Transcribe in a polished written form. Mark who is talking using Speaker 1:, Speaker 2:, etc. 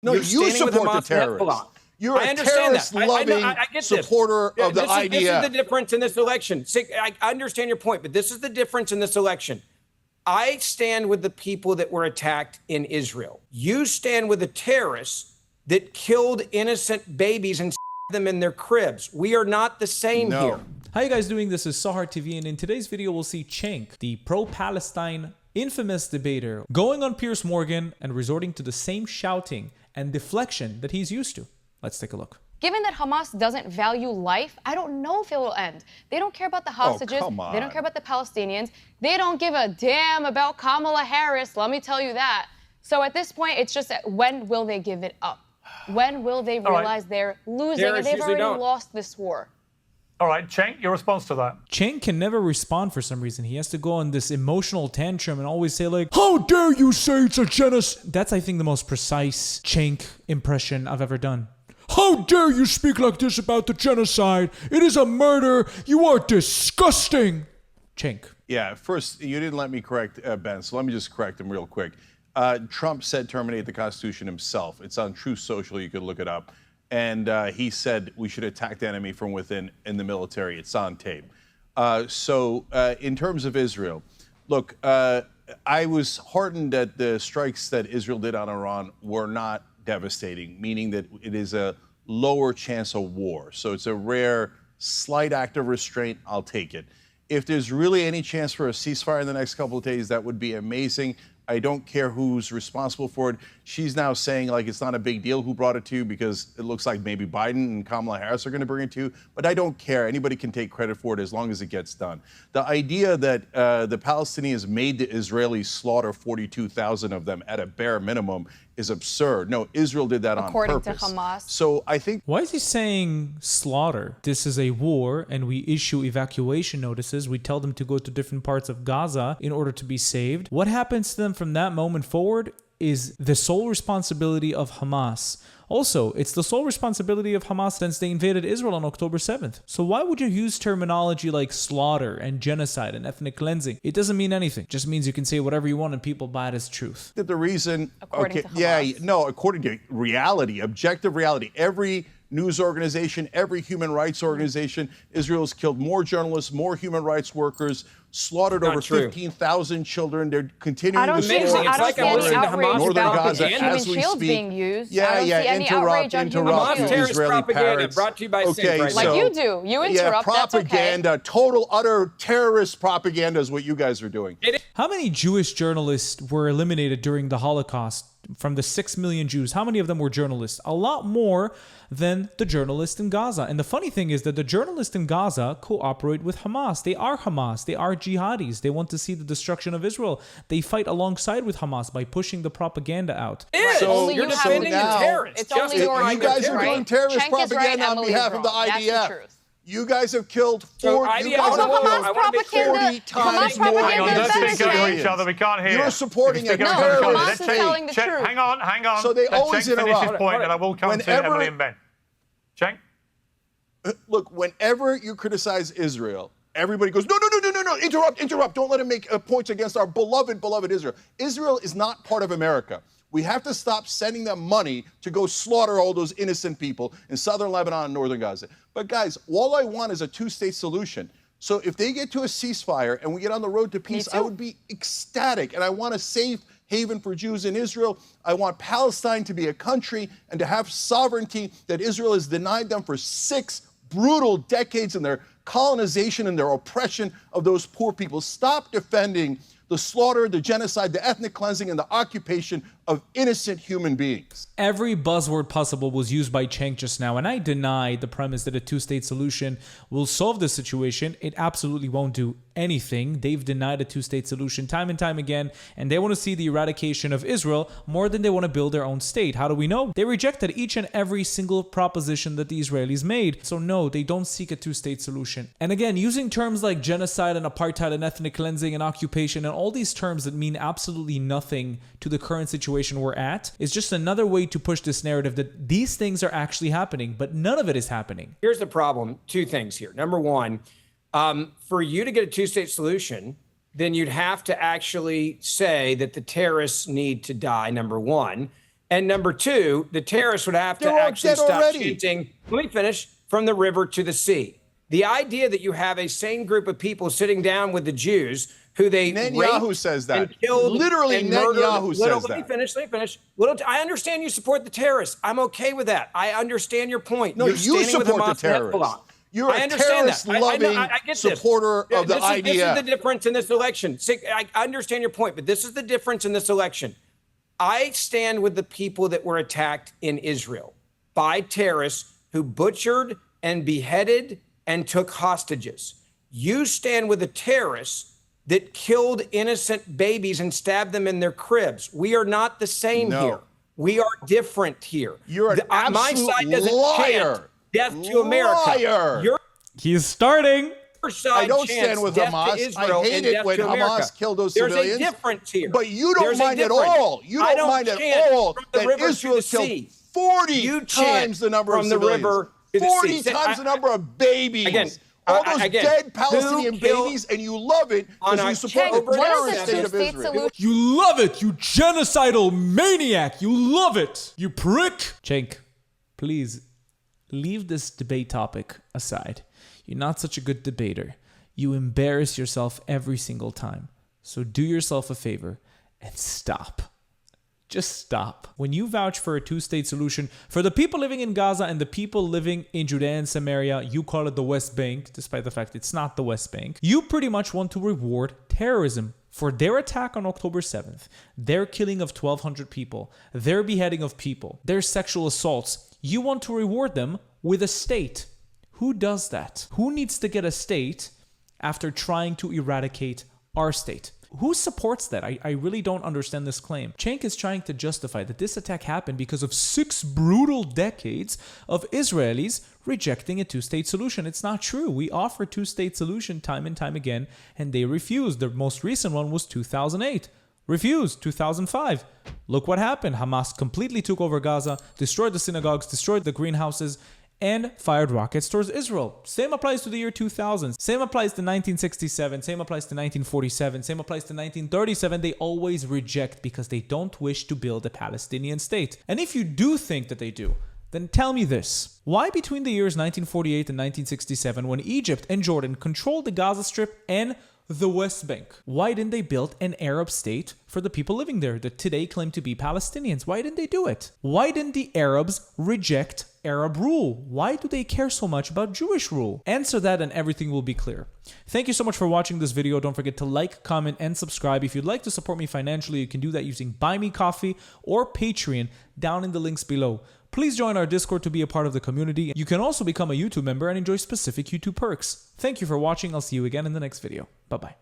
Speaker 1: No,
Speaker 2: You're
Speaker 1: you
Speaker 2: standing with
Speaker 1: support the
Speaker 2: Hamas. Hold
Speaker 1: terrorists.
Speaker 2: on.
Speaker 1: You're
Speaker 2: I
Speaker 1: a
Speaker 2: understand that.
Speaker 1: terrorist-loving
Speaker 2: I get
Speaker 1: supporter of the IDF.
Speaker 2: This is the difference in this election. I understand your point, but this is the difference in this election. I stand with the people that were attacked in Israel. You stand with the terrorists that killed innocent babies and stabbed them in their cribs. We are not the same here.
Speaker 3: How you guys doing? This is Sahar TV, and in today's video, we'll see Cenk, the pro-Palestine infamous debater, going on Piers Morgan and resorting to the same shouting and deflection that he's used to. Let's take a look.
Speaker 4: Given that Hamas doesn't value life, I don't know if it will end. They don't care about the hostages. They don't care about the Palestinians. They don't give a damn about Kamala Harris, let me tell you that. So at this point, it's just when will they give it up? When will they realize they're losing and they've already lost this war?
Speaker 5: All right, Cenk, your response to that?
Speaker 3: Cenk can never respond for some reason. He has to go on this emotional tantrum and always say like, "How dare you say it's a genocide?" That's, I think, the most precise Cenk impression I've ever done. "How dare you speak like this about the genocide? It is a murder. You are disgusting." Cenk.
Speaker 1: Yeah, first, you didn't let me correct Ben, so let me just correct him real quick. Trump said terminate the Constitution himself. It's on Truth Social. You could look it up. And he said we should attack the enemy from within in the military. It's on tape. So in terms of Israel, look, I was heartened that the strikes that Israel did on Iran were not devastating, meaning that it is a lower chance of war. So it's a rare, slight act of restraint. I'll take it. If there's really any chance for a ceasefire in the next couple of days, that would be amazing. I don't care who's responsible for it. She's now saying like it's not a big deal who brought it to you because it looks like maybe Biden and Kamala Harris are going to bring it to you. But I don't care. Anybody can take credit for it as long as it gets done. The idea that the Palestinians made the Israelis slaughter 42,000 of them at a bare minimum is absurd. No, Israel did that on purpose.
Speaker 4: According to Hamas.
Speaker 1: So I think...
Speaker 3: Why is he saying slaughter? This is a war and we issue evacuation notices. We tell them to go to different parts of Gaza in order to be saved. What happens to them from that moment forward is the sole responsibility of Hamas. Also, it's the sole responsibility of Hamas since they invaded Israel on October 7th. So why would you use terminology like slaughter and genocide and ethnic cleansing? It doesn't mean anything. It just means you can say whatever you want and people buy it as truth.
Speaker 1: The reason...
Speaker 4: According to Hamas.
Speaker 1: According to reality, objective reality. Every news organization, every human rights organization, Israel's killed more journalists, more human rights workers, slaughtered over 15,000 children. They're continuing to slaughter.
Speaker 2: It's like I'm listening to Hamas
Speaker 1: Northern
Speaker 2: about
Speaker 1: Gaza as we speak.
Speaker 4: Being used.
Speaker 1: Interrupt,
Speaker 2: terrorist
Speaker 1: Israeli
Speaker 2: propaganda
Speaker 1: parrots.
Speaker 2: brought to you by Cenk right
Speaker 4: Like
Speaker 2: now.
Speaker 4: you do. You interrupt,
Speaker 1: propaganda,
Speaker 4: that's okay.
Speaker 1: total, utter terrorist propaganda is what you guys are doing.
Speaker 3: How many Jewish journalists were eliminated during the Holocaust? From the 6 million Jews, how many of them were journalists? A lot more than the journalists in Gaza. And the funny thing is that the journalists in Gaza cooperate with Hamas. They are Hamas. They are jihadis. They want to see the destruction of Israel. They fight alongside with Hamas by pushing the propaganda out.
Speaker 1: So
Speaker 2: you're defending the terrorists.
Speaker 4: It's only your
Speaker 1: you guys are doing terrorist propaganda on behalf of the IDF.
Speaker 4: That's the truth.
Speaker 1: You guys have killed 40
Speaker 4: Hamas propaganda.
Speaker 5: Hang on, let's speak over each other. We can't hear.
Speaker 1: You're supporting a terrorist.
Speaker 4: Hamas is telling the truth.
Speaker 5: Hang on.
Speaker 1: So they always
Speaker 5: Cenk finish
Speaker 1: interrupt.
Speaker 5: his point, and I will come to Emily and Ben. Cenk?
Speaker 1: Look, whenever you criticize Israel, everybody goes, no, interrupt. Don't let him make points against our beloved Israel. Israel is not part of America. We have to stop sending them money to go slaughter all those innocent people in southern Lebanon and northern Gaza. But guys, all I want is a two-state solution. So if they get to a ceasefire and we get on the road to peace, I would be ecstatic. And I want a safe haven for Jews in Israel. I want Palestine to be a country and to have sovereignty that Israel has denied them for 6 brutal decades in their colonization and their oppression of those poor people. Stop defending the slaughter, the genocide, the ethnic cleansing, and the occupation of innocent human beings.
Speaker 3: Every buzzword possible was used by Cenk just now, and I deny the premise that a two-state solution will solve the situation. It absolutely won't do anything. They've denied a two-state solution time and time again, and they want to see the eradication of Israel more than they want to build their own state. How do we know? They rejected each and every single proposition that the Israelis made. So no, they don't seek a two-state solution. And again, using terms like genocide and apartheid and ethnic cleansing and occupation and all these terms that mean absolutely nothing to the current situation we're at is just another way to push this narrative that these things are actually happening, but none of it is happening.
Speaker 2: Here's the problem. 2 things here. Number one, for you to get a two-state solution, then you'd have to actually say that the terrorists need to die, number one. And number two, the terrorists would have to
Speaker 1: They're all
Speaker 2: actually
Speaker 1: dead
Speaker 2: stop
Speaker 1: already.
Speaker 2: shooting. Let me finish. From the river to the sea. The idea that you have a sane group of people sitting down with the Jews who they
Speaker 1: Netanyahu
Speaker 2: raped
Speaker 1: says that.
Speaker 2: and killed
Speaker 1: Literally,
Speaker 2: and murdered.
Speaker 1: Netanyahu says
Speaker 2: Let me
Speaker 1: that.
Speaker 2: finish. I understand you support the terrorists. I'm okay with that. I understand your point.
Speaker 1: No,
Speaker 2: You're
Speaker 1: you
Speaker 2: standing with
Speaker 1: support the
Speaker 2: Hamas and
Speaker 1: terrorists.
Speaker 2: Hezbollah.
Speaker 1: You're
Speaker 2: I
Speaker 1: a
Speaker 2: understand that.
Speaker 1: terrorist-loving
Speaker 2: I get this.
Speaker 1: supporter of the IDF.
Speaker 2: This is the difference in this election. I understand your point, but this is the difference in this election. I stand with the people that were attacked in Israel by terrorists who butchered and beheaded and took hostages. You stand with the terrorists that killed innocent babies and stabbed them in their cribs. We are not the same here. We are different here.
Speaker 1: You're an absolute
Speaker 2: my side doesn't
Speaker 1: liar.
Speaker 2: chant death to America.
Speaker 1: Liar.
Speaker 2: Your
Speaker 3: He's starting.
Speaker 2: side
Speaker 1: I don't
Speaker 2: chants
Speaker 1: stand with
Speaker 2: death
Speaker 1: Hamas.
Speaker 2: to Israel
Speaker 1: I hate
Speaker 2: and
Speaker 1: it
Speaker 2: death
Speaker 1: when
Speaker 2: to America.
Speaker 1: Hamas killed those
Speaker 2: There's
Speaker 1: civilians.
Speaker 2: There's a difference here.
Speaker 1: But you don't
Speaker 2: There's a
Speaker 1: mind at
Speaker 2: difference.
Speaker 1: all. You
Speaker 2: I
Speaker 1: don't mind at
Speaker 2: chant
Speaker 1: all
Speaker 2: from the
Speaker 1: that
Speaker 2: river to
Speaker 1: Israel
Speaker 2: the
Speaker 1: killed
Speaker 2: sea.
Speaker 1: 40
Speaker 2: You chant
Speaker 1: times the number of
Speaker 2: from the
Speaker 1: civilians.
Speaker 2: river to the
Speaker 1: 40
Speaker 2: sea.
Speaker 1: times the number of babies.
Speaker 2: Again,
Speaker 1: all those
Speaker 2: again,
Speaker 1: dead Palestinian
Speaker 2: who killed-
Speaker 1: babies, and you love it because you support
Speaker 4: Cenk,
Speaker 1: the
Speaker 4: what is
Speaker 1: terrorist
Speaker 4: a
Speaker 1: state of
Speaker 4: two-state
Speaker 1: Israel.
Speaker 4: solution?
Speaker 3: You love it, you genocidal maniac. You love it, you prick. Cenk, please leave this debate topic aside. You're not such a good debater. You embarrass yourself every single time. So do yourself a favor and stop. Just stop. When you vouch for a two-state solution for the people living in Gaza and the people living in Judea and Samaria, you call it the West Bank, despite the fact it's not the West Bank. You pretty much want to reward terrorism for their attack on October 7th, their killing of 1,200 people, their beheading of people, their sexual assaults. You want to reward them with a state. Who does that? Who needs to get a state after trying to eradicate our state? Who supports that? I really don't understand this claim. Cenk is trying to justify that this attack happened because of 6 brutal decades of Israelis rejecting a two-state solution. It's not true. We offer two-state solution time and time again, and they refused. The most recent one was 2008. Refused. 2005. Look what happened. Hamas completely took over Gaza, destroyed the synagogues, destroyed the greenhouses, and fired rockets towards Israel. Same applies to the year 2000. Same applies to 1967. Same applies to 1947. Same applies to 1937. They always reject because they don't wish to build a Palestinian state. And if you do think that they do, then tell me this. Why between the years 1948 and 1967, when Egypt and Jordan controlled the Gaza Strip and the West Bank, why didn't they build an Arab state for the people living there that today claim to be Palestinians? Why didn't they do it? Why didn't the Arabs reject Arab rule? Why do they care so much about Jewish rule? Answer that and everything will be clear. Thank you so much for watching this video. Don't forget to like, comment, and subscribe. If you'd like to support me financially, you can do that using Buy Me Coffee or Patreon down in the links below. Please join our Discord to be a part of the community. You can also become a YouTube member and enjoy specific YouTube perks. Thank you for watching. I'll see you again in the next video. Bye-bye.